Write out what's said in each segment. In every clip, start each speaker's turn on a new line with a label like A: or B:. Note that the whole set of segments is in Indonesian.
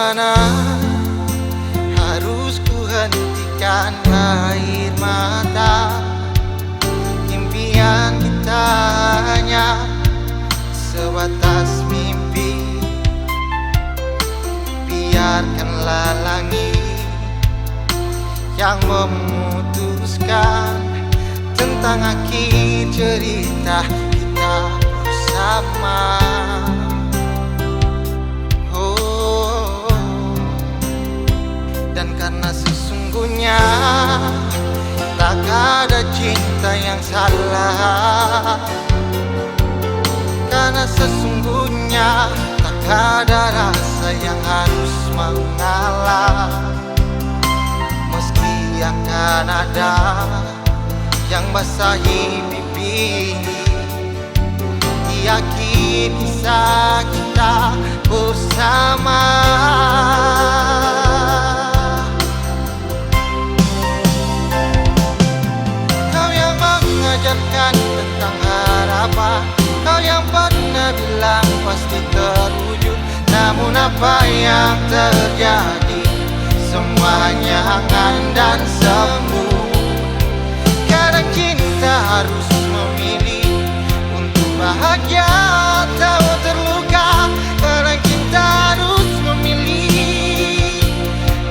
A: mana harus ku hentikan air mata? Impian kita hanya sebatas mimpi. Biarkanlah langit yang memutuskan tentang akhir cerita kita bersama. Dan karena sesungguhnya tak ada cinta yang salah, karena sesungguhnya tak ada rasa yang harus mengalah. Meski akan ada yang basahi pipi, yakin kisah kita bersama. Mengajarkan tentang harapan, kau yang pernah bilang pasti terwujud. Namun apa yang terjadi, semuanya hangat dan semu. Kadang cinta harus memilih untuk bahagia atau terluka. Kadang cinta harus memilih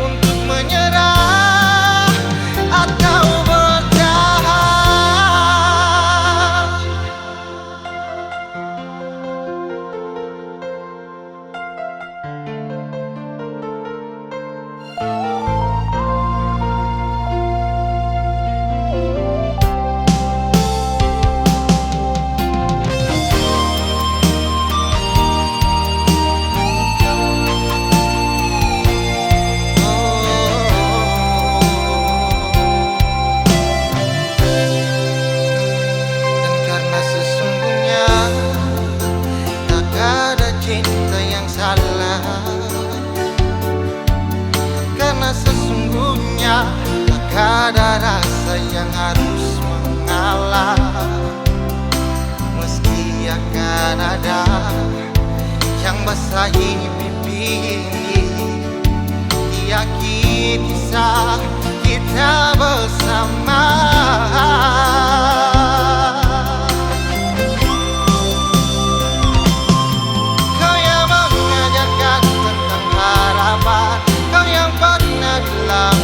A: untuk menyerah atau cinta yang salah, karena sesungguhnya tak ada rasa yang harus mengalah. Meski akan ada yang basahi pipi ini, yakin kisah kita bersama.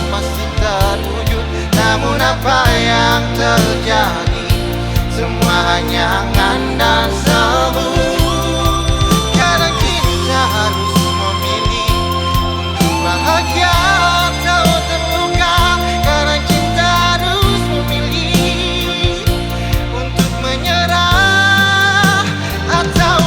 A: Pasti terwujud, namun apa yang terjadi, semua hanya hangat dan semu. Kadang kita harus memilih untuk bahagia atau terluka. Kadang cinta harus memilih untuk menyerah atau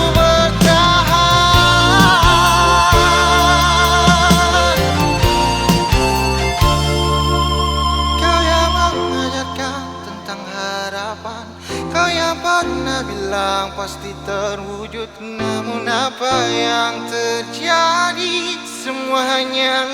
A: kau yang pernah bilang pasti terwujud. Namun apa yang terjadi, semuanya